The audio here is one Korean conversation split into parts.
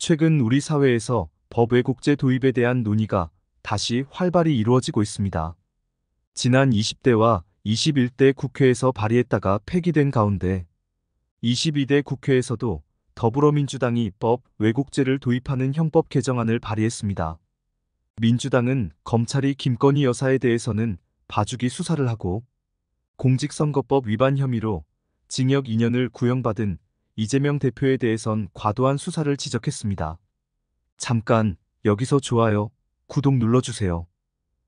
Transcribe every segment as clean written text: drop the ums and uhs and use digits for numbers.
최근 우리 사회에서 법 왜곡죄 도입에 대한 논의가 다시 활발히 이루어지고 있습니다. 지난 20대와 21대 국회에서 발의했다가 폐기된 가운데 22대 국회에서도 더불어민주당이 법 왜곡죄를 도입하는 형법 개정안을 발의했습니다. 민주당은 검찰이 김건희 여사에 대해서는 봐주기 수사를 하고 공직선거법 위반 혐의로 징역 2년을 구형받은 이재명 대표에 대해선 과도한 수사를 지적했습니다. 잠깐 여기서 좋아요, 구독 눌러주세요.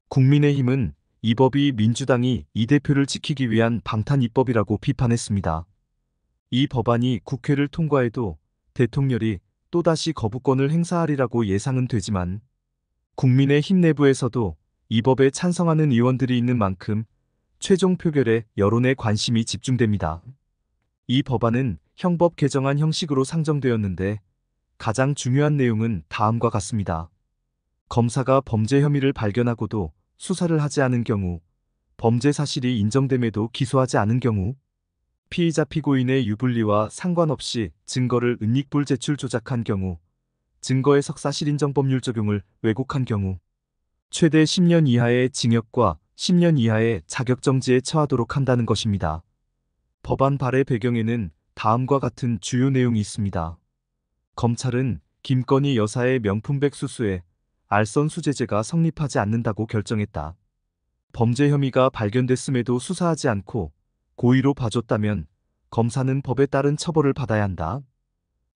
국민의힘은 이 법이 민주당이 이 대표를 지키기 위한 방탄 입법이라고 비판했습니다. 이 법안이 국회를 통과해도 대통령이 또다시 거부권을 행사하리라고 예상은 되지만 국민의힘 내부에서도 이 법에 찬성하는 의원들이 있는 만큼 최종 표결에 여론의 관심이 집중됩니다. 이 법안은 형법 개정안 형식으로 상정되었는데 가장 중요한 내용은 다음과 같습니다. 검사가 범죄 혐의를 발견하고도 수사를 하지 않은 경우, 범죄 사실이 인정됨에도 기소하지 않은 경우, 피의자 피고인의 유불리와 상관없이 증거를 은닉불 제출 조작한 경우, 증거의 석사실인정 법률 적용을 왜곡한 경우, 최대 10년 이하의 징역과 10년 이하의 자격정지에 처하도록 한다는 것입니다. 법안 발의 배경에는 다음과 같은 주요 내용이 있습니다. 검찰은 김건희 여사의 명품백 수수에 알선수재죄가 성립하지 않는다고 결정했다. 범죄 혐의가 발견됐음에도 수사하지 않고 고의로 봐줬다면 검사는 법에 따른 처벌을 받아야 한다.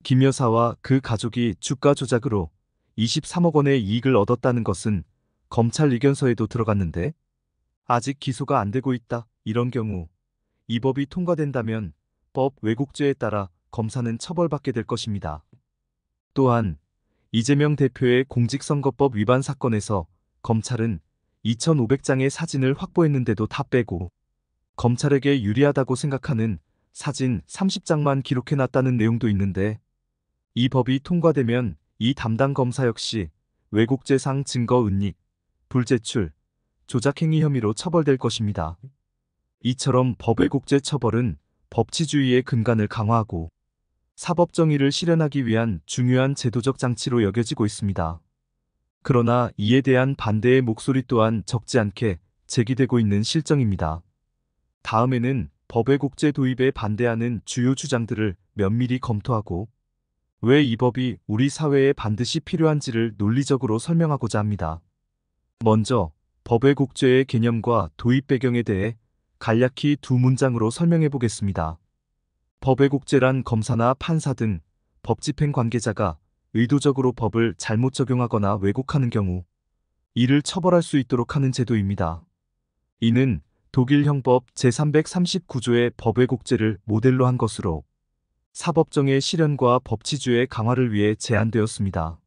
김 여사와 그 가족이 주가 조작으로 23억 원의 이익을 얻었다는 것은 검찰 의견서에도 들어갔는데 아직 기소가 안 되고 있다. 이런 경우 이 법이 통과된다면 법 왜곡죄에 따라 검사는 처벌받게 될 것입니다. 또한 이재명 대표의 공직선거법 위반 사건에서 검찰은 2,500장의 사진을 확보했는데도 다 빼고 검찰에게 유리하다고 생각하는 사진 30장만 기록해놨다는 내용도 있는데 이 법이 통과되면 이 담당 검사 역시 왜곡죄상 증거 은닉, 불제출, 조작행위 혐의로 처벌될 것입니다. 이처럼 법 왜곡죄 처벌은 법치주의의 근간을 강화하고 사법정의를 실현하기 위한 중요한 제도적 장치로 여겨지고 있습니다. 그러나 이에 대한 반대의 목소리 또한 적지 않게 제기되고 있는 실정입니다. 다음에는 법 왜곡죄 도입에 반대하는 주요 주장들을 면밀히 검토하고 왜 이 법이 우리 사회에 반드시 필요한지를 논리적으로 설명하고자 합니다. 먼저 법 왜곡죄의 개념과 도입 배경에 대해 간략히 두 문장으로 설명해 보겠습니다. 법 왜곡죄란 검사나 판사 등 법집행 관계자가 의도적으로 법을 잘못 적용하거나 왜곡하는 경우 이를 처벌할 수 있도록 하는 제도입니다. 이는 독일 형법 제339조의 법 왜곡죄를 모델로 한 것으로 사법정의 실현과 법치주의 강화를 위해 제안되었습니다.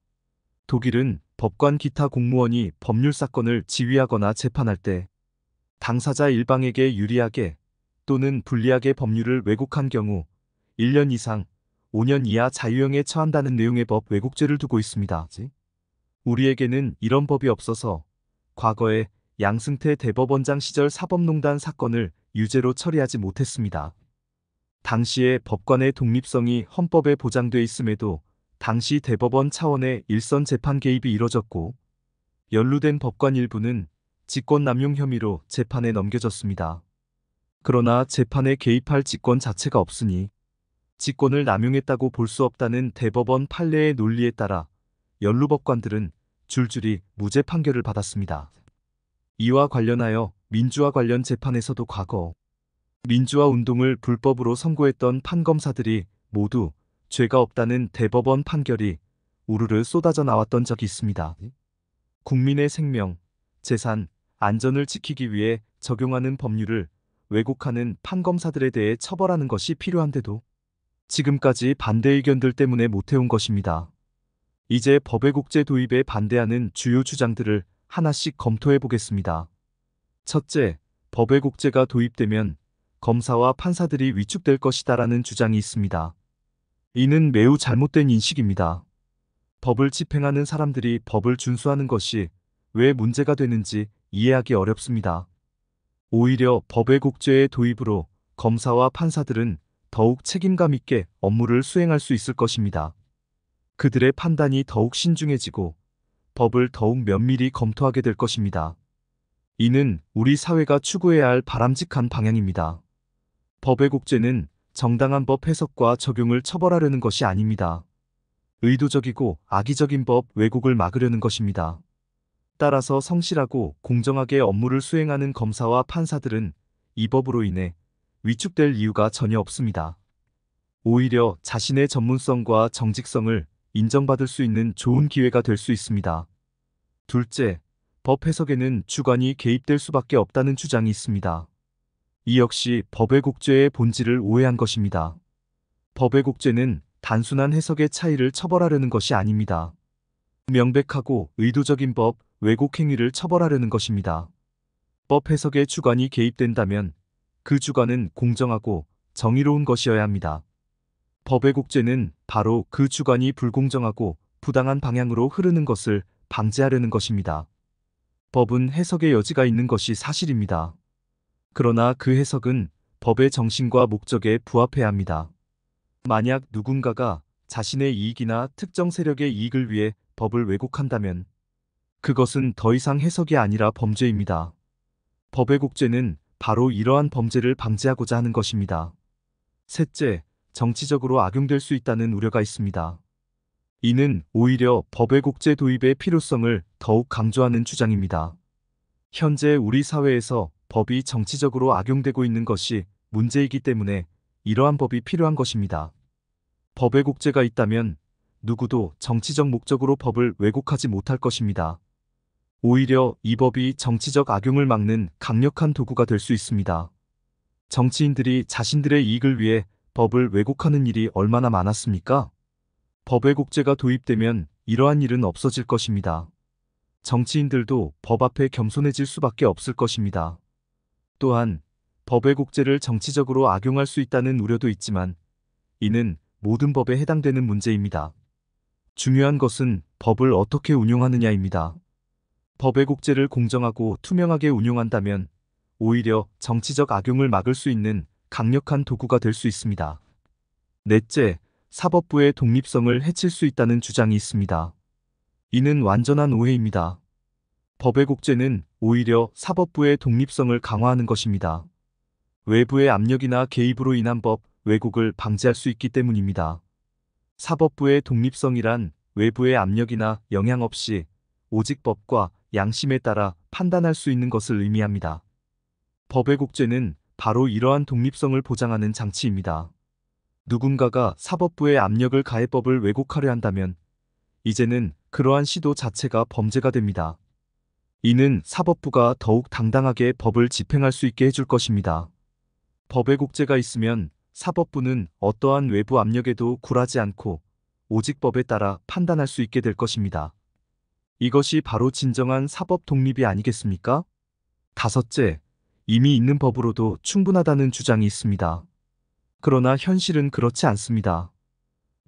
독일은 법관 기타 공무원이 법률 사건을 지휘하거나 재판할 때 당사자 일방에게 유리하게 또는 불리하게 법률을 왜곡한 경우 1년 이상 5년 이하 자유형에 처한다는 내용의 법 왜곡죄를 두고 있습니다. 우리에게는 이런 법이 없어서 과거에 양승태 대법원장 시절 사법농단 사건을 유죄로 처리하지 못했습니다. 당시에 법관의 독립성이 헌법에 보장돼 있음에도 당시 대법원 차원의 일선 재판 개입이 이뤄졌고 연루된 법관 일부는 직권남용 혐의로 재판에 넘겨졌습니다. 그러나 재판에 개입할 직권 자체가 없으니 직권을 남용했다고 볼 수 없다는 대법원 판례의 논리에 따라 연루법관들은 줄줄이 무죄 판결을 받았습니다. 이와 관련하여 민주화 관련 재판에서도 과거 민주화 운동을 불법으로 선고했던 판검사들이 모두 죄가 없다는 대법원 판결이 우르르 쏟아져 나왔던 적이 있습니다. 국민의 생명, 재산, 안전을 지키기 위해 적용하는 법률을 왜곡하는 판검사들에 대해 처벌하는 것이 필요한데도 지금까지 반대 의견들 때문에 못해온 것입니다. 이제 법 왜곡죄 도입에 반대하는 주요 주장들을 하나씩 검토해 보겠습니다. 첫째, 법 왜곡죄가 도입되면 검사와 판사들이 위축될 것이다라는 주장이 있습니다. 이는 매우 잘못된 인식입니다. 법을 집행하는 사람들이 법을 준수하는 것이 왜 문제가 되는지 이해하기 어렵습니다. 오히려 법 왜곡죄의 도입으로 검사와 판사들은 더욱 책임감 있게 업무를 수행할 수 있을 것입니다. 그들의 판단이 더욱 신중해지고 법을 더욱 면밀히 검토하게 될 것입니다. 이는 우리 사회가 추구해야 할 바람직한 방향입니다. 법의 국제는 정당한 법 해석과 적용을 처벌하려는 것이 아닙니다. 의도적이고 악의적인 법 왜곡을 막으려는 것입니다. 따라서 성실하고 공정하게 업무를 수행하는 검사와 판사들은 이 법으로 인해 위축될 이유가 전혀 없습니다. 오히려 자신의 전문성과 정직성을 인정받을 수 있는 좋은 기회가 될 수 있습니다. 둘째, 법 해석에는 주관이 개입될 수밖에 없다는 주장이 있습니다. 이 역시 법의 국죄의 본질을 오해한 것입니다. 법의 국죄는 단순한 해석의 차이를 처벌하려는 것이 아닙니다. 명백하고 의도적인 법 왜곡 행위를 처벌하려는 것입니다. 법 해석에 주관이 개입된다면 그 주관은 공정하고 정의로운 것이어야 합니다. 법의 국죄는 바로 그 주관이 불공정하고 부당한 방향으로 흐르는 것을 방지하려는 것입니다. 법은 해석의 여지가 있는 것이 사실입니다. 그러나 그 해석은 법의 정신과 목적에 부합해야 합니다. 만약 누군가가 자신의 이익이나 특정 세력의 이익을 위해 법을 왜곡한다면 그것은 더 이상 해석이 아니라 범죄입니다. 법의 국죄는 바로 이러한 범죄를 방지하고자 하는 것입니다. 셋째, 정치적으로 악용될 수 있다는 우려가 있습니다. 이는 오히려 법의 국죄 도입의 필요성을 더욱 강조하는 주장입니다. 현재 우리 사회에서 법이 정치적으로 악용되고 있는 것이 문제이기 때문에 이러한 법이 필요한 것입니다. 법의 국죄가 있다면 누구도 정치적 목적으로 법을 왜곡하지 못할 것입니다. 오히려 이 법이 정치적 악용을 막는 강력한 도구가 될 수 있습니다. 정치인들이 자신들의 이익을 위해 법을 왜곡하는 일이 얼마나 많았습니까? 법의 국죄가 도입되면 이러한 일은 없어질 것입니다. 정치인들도 법 앞에 겸손해질 수밖에 없을 것입니다. 또한 법의 국죄를 정치적으로 악용할 수 있다는 우려도 있지만 이는 모든 법에 해당되는 문제입니다. 중요한 것은 법을 어떻게 운용하느냐입니다. 법의 국죄를 공정하고 투명하게 운용한다면 오히려 정치적 악용을 막을 수 있는 강력한 도구가 될 수 있습니다. 넷째, 사법부의 독립성을 해칠 수 있다는 주장이 있습니다. 이는 완전한 오해입니다. 법의 국죄는 오히려 사법부의 독립성을 강화하는 것입니다. 외부의 압력이나 개입으로 인한 법 왜곡을 방지할 수 있기 때문입니다. 사법부의 독립성이란 외부의 압력이나 영향 없이 오직 법과 양심에 따라 판단할 수 있는 것을 의미합니다. 법의 국죄는 바로 이러한 독립성을 보장하는 장치입니다. 누군가가 사법부의 압력을 가해 법을 왜곡하려 한다면 이제는 그러한 시도 자체가 범죄가 됩니다. 이는 사법부가 더욱 당당하게 법을 집행할 수 있게 해줄 것입니다. 법의 국죄가 있으면 사법부는 어떠한 외부 압력에도 굴하지 않고 오직 법에 따라 판단할 수 있게 될 것입니다. 이것이 바로 진정한 사법 독립이 아니겠습니까? 다섯째, 이미 있는 법으로도 충분하다는 주장이 있습니다. 그러나 현실은 그렇지 않습니다.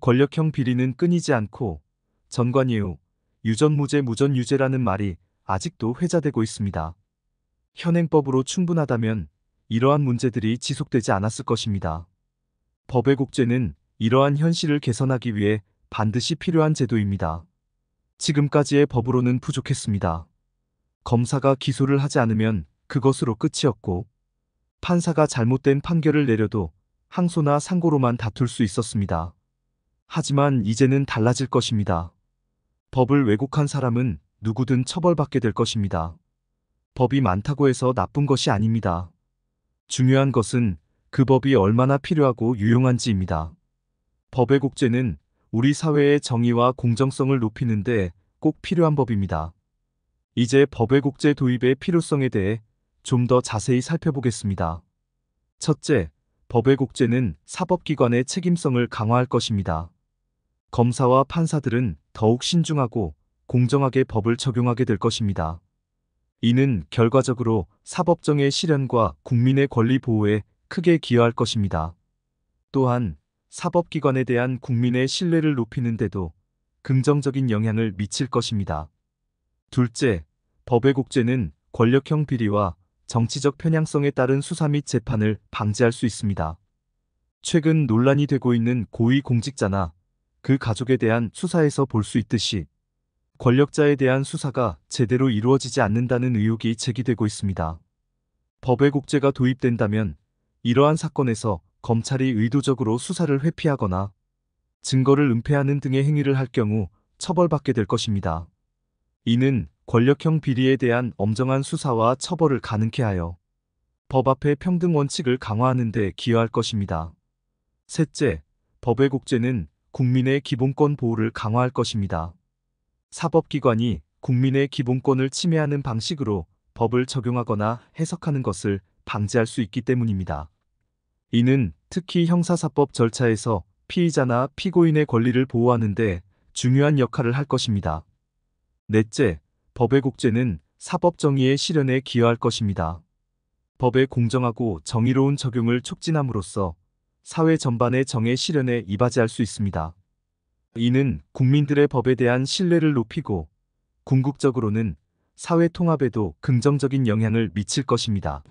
권력형 비리는 끊이지 않고 전관예우, 유전무죄 무전유죄라는 말이 아직도 회자되고 있습니다. 현행법으로 충분하다면 이러한 문제들이 지속되지 않았을 것입니다. 법의 국죄는 이러한 현실을 개선하기 위해 반드시 필요한 제도입니다. 지금까지의 법으로는 부족했습니다. 검사가 기소를 하지 않으면 그것으로 끝이었고 판사가 잘못된 판결을 내려도 항소나 상고로만 다툴 수 있었습니다. 하지만 이제는 달라질 것입니다. 법을 왜곡한 사람은 누구든 처벌받게 될 것입니다. 법이 많다고 해서 나쁜 것이 아닙니다. 중요한 것은 그 법이 얼마나 필요하고 유용한지입니다. 법의 국죄는 우리 사회의 정의와 공정성을 높이는 데 꼭 필요한 법입니다. 이제 법의 국죄 도입의 필요성에 대해 좀 더 자세히 살펴보겠습니다. 첫째, 법의 국죄는 사법기관의 책임성을 강화할 것입니다. 검사와 판사들은 더욱 신중하고 공정하게 법을 적용하게 될 것입니다. 이는 결과적으로 사법정의 실현과 국민의 권리 보호에 크게 기여할 것입니다. 또한 사법기관에 대한 국민의 신뢰를 높이는 데도 긍정적인 영향을 미칠 것입니다. 둘째, 법의 국죄는 권력형 비리와 정치적 편향성에 따른 수사 및 재판을 방지할 수 있습니다. 최근 논란이 되고 있는 고위공직자나 그 가족에 대한 수사에서 볼 수 있듯이 권력자에 대한 수사가 제대로 이루어지지 않는다는 의혹이 제기되고 있습니다. 법의 국제가 도입된다면 이러한 사건에서 검찰이 의도적으로 수사를 회피하거나 증거를 은폐하는 등의 행위를 할 경우 처벌받게 될 것입니다. 이는 권력형 비리에 대한 엄정한 수사와 처벌을 가능케 하여 법 앞의 평등 원칙을 강화하는 데 기여할 것입니다. 셋째, 법의 국제는 국민의 기본권 보호를 강화할 것입니다. 사법기관이 국민의 기본권을 침해하는 방식으로 법을 적용하거나 해석하는 것을 방지할 수 있기 때문입니다. 이는 특히 형사사법 절차에서 피의자나 피고인의 권리를 보호하는 데 중요한 역할을 할 것입니다. 넷째, 법의 국제는 사법 정의의 실현에 기여할 것입니다. 법의 공정하고 정의로운 적용을 촉진함으로써 사회 전반의 정의 실현에 이바지할 수 있습니다. 이는 국민들의 법에 대한 신뢰를 높이고 궁극적으로는 사회 통합에도 긍정적인 영향을 미칠 것입니다.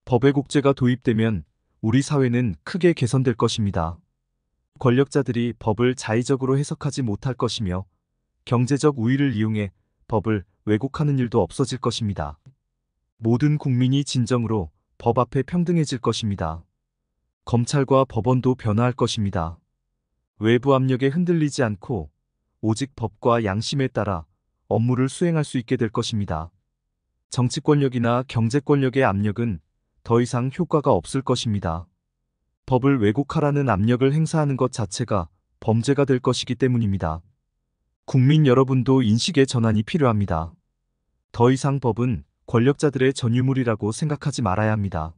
법의 국제가 도입되면 우리 사회는 크게 개선될 것입니다. 권력자들이 법을 자의적으로 해석하지 못할 것이며 경제적 우위를 이용해 법을 왜곡하는 일도 없어질 것입니다. 모든 국민이 진정으로 법 앞에 평등해질 것입니다. 검찰과 법원도 변화할 것입니다. 외부 압력에 흔들리지 않고 오직 법과 양심에 따라 업무를 수행할 수 있게 될 것입니다. 정치 권력이나 경제 권력의 압력은 더 이상 효과가 없을 것입니다. 법을 왜곡하라는 압력을 행사하는 것 자체가 범죄가 될 것이기 때문입니다. 국민 여러분도 인식의 전환이 필요합니다. 더 이상 법은 권력자들의 전유물이라고 생각하지 말아야 합니다.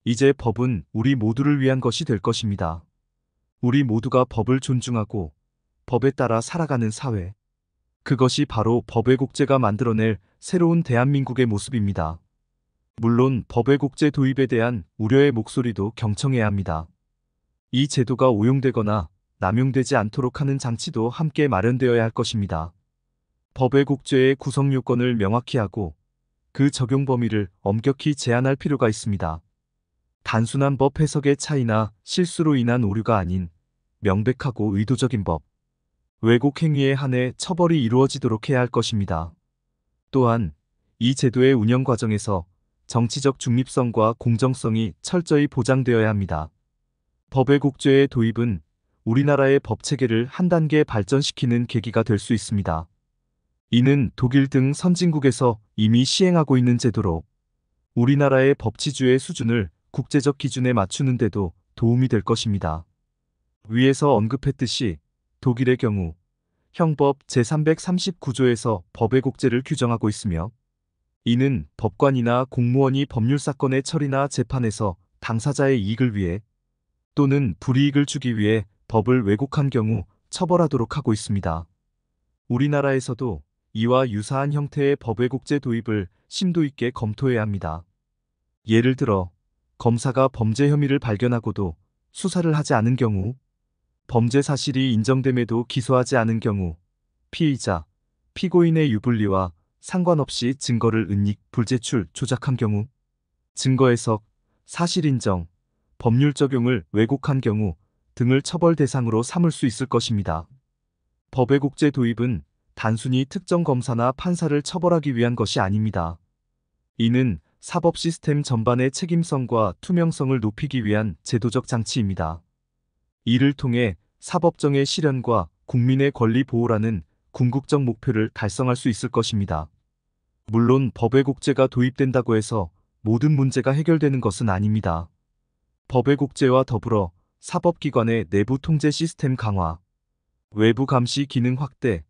이제 법은 우리 모두를 위한 것이 될 것입니다. 우리 모두가 법을 존중하고 법에 따라 살아가는 사회. 그것이 바로 법의 국제가 만들어낼 새로운 대한민국의 모습입니다. 물론 법의 국제 도입에 대한 우려의 목소리도 경청해야 합니다. 이 제도가 오용되거나 남용되지 않도록 하는 장치도 함께 마련되어야 할 것입니다. 법의 국제의 구성 요건을 명확히 하고 그 적용 범위를 엄격히 제한할 필요가 있습니다. 단순한 법 해석의 차이나 실수로 인한 오류가 아닌 명백하고 의도적인 법, 왜곡 행위에 한해 처벌이 이루어지도록 해야 할 것입니다. 또한 이 제도의 운영 과정에서 정치적 중립성과 공정성이 철저히 보장되어야 합니다. 법의 국제의 도입은 우리나라의 법 체계를 한 단계 발전시키는 계기가 될 수 있습니다. 이는 독일 등 선진국에서 이미 시행하고 있는 제도로 우리나라의 법치주의 수준을 국제적 기준에 맞추는 데도 도움이 될 것입니다. 위에서 언급했듯이 독일의 경우 형법 제339조에서 법의 국제를 규정하고 있으며 이는 법관이나 공무원이 법률 사건의 처리나 재판에서 당사자의 이익을 위해 또는 불이익을 주기 위해 법을 왜곡한 경우 처벌하도록 하고 있습니다. 우리나라에서도 이와 유사한 형태의 법의 국제 도입을 심도 있게 검토해야 합니다. 예를 들어 검사가 범죄 혐의를 발견하고도 수사를 하지 않은 경우, 범죄 사실이 인정됨에도 기소하지 않은 경우, 피의자, 피고인의 유불리와 상관없이 증거를 은닉, 불제출, 조작한 경우, 증거 해석, 사실 인정, 법률 적용을 왜곡한 경우 등을 처벌 대상으로 삼을 수 있을 것입니다. 법의 국제 도입은 단순히 특정 검사나 판사를 처벌하기 위한 것이 아닙니다. 이는 사법 시스템 전반의 책임성과 투명성을 높이기 위한 제도적 장치입니다. 이를 통해 사법정의 실현과 국민의 권리 보호라는 궁극적 목표를 달성할 수 있을 것입니다. 물론 법의 국제가 도입된다고 해서 모든 문제가 해결되는 것은 아닙니다. 법의 국제와 더불어 사법기관의 내부 통제 시스템 강화, 외부 감시 기능 확대,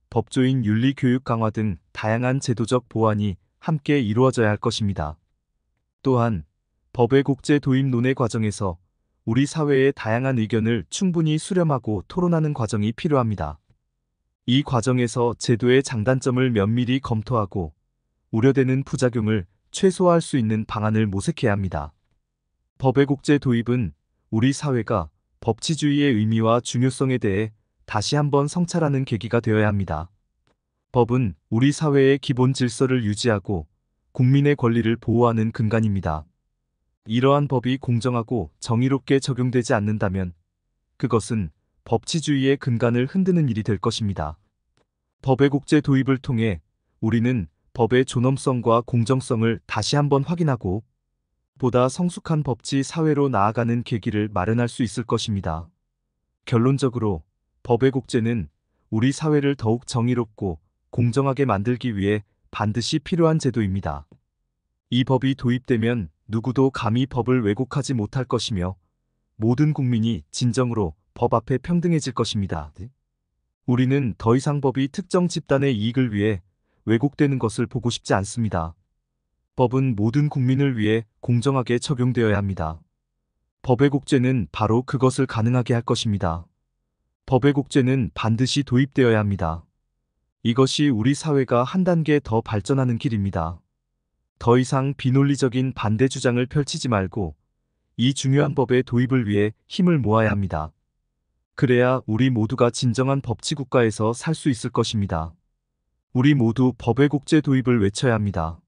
법조인 윤리 교육 강화 등 다양한 제도적 보완이 함께 이루어져야 할 것입니다. 또한 법의 국제 도입 논의 과정에서 우리 사회의 다양한 의견을 충분히 수렴하고 토론하는 과정이 필요합니다. 이 과정에서 제도의 장단점을 면밀히 검토하고 우려되는 부작용을 최소화할 수 있는 방안을 모색해야 합니다. 법의 국제 도입은 우리 사회가 법치주의의 의미와 중요성에 대해 다시 한번 성찰하는 계기가 되어야 합니다. 법은 우리 사회의 기본 질서를 유지하고 국민의 권리를 보호하는 근간입니다. 이러한 법이 공정하고 정의롭게 적용되지 않는다면 그것은 법치주의의 근간을 흔드는 일이 될 것입니다. 법의 국제 도입을 통해 우리는 법의 존엄성과 공정성을 다시 한번 확인하고 보다 성숙한 법치 사회로 나아가는 계기를 마련할 수 있을 것입니다. 결론적으로 법의 국제는 우리 사회를 더욱 정의롭고 공정하게 만들기 위해 반드시 필요한 제도입니다. 이 법이 도입되면 누구도 감히 법을 왜곡하지 못할 것이며 모든 국민이 진정으로 법 앞에 평등해질 것입니다. 우리는 더 이상 법이 특정 집단의 이익을 위해 왜곡되는 것을 보고 싶지 않습니다. 법은 모든 국민을 위해 공정하게 적용되어야 합니다. 법의 국제는 바로 그것을 가능하게 할 것입니다. 법의 국제는 반드시 도입되어야 합니다. 이것이 우리 사회가 한 단계 더 발전하는 길입니다. 더 이상 비논리적인 반대 주장을 펼치지 말고 이 중요한 법의 도입을 위해 힘을 모아야 합니다. 그래야 우리 모두가 진정한 법치 국가에서 살 수 있을 것입니다. 우리 모두 법의 국제 도입을 외쳐야 합니다.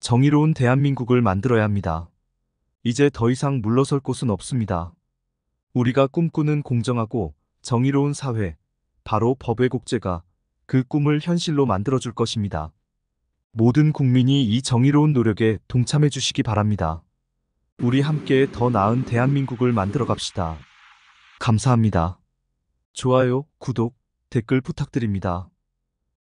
정의로운 대한민국을 만들어야 합니다. 이제 더 이상 물러설 곳은 없습니다. 우리가 꿈꾸는 공정하고 정의로운 사회, 바로 법의 국제가 그 꿈을 현실로 만들어줄 것입니다. 모든 국민이 이 정의로운 노력에 동참해 주시기 바랍니다. 우리 함께 더 나은 대한민국을 만들어 갑시다. 감사합니다. 좋아요, 구독, 댓글 부탁드립니다.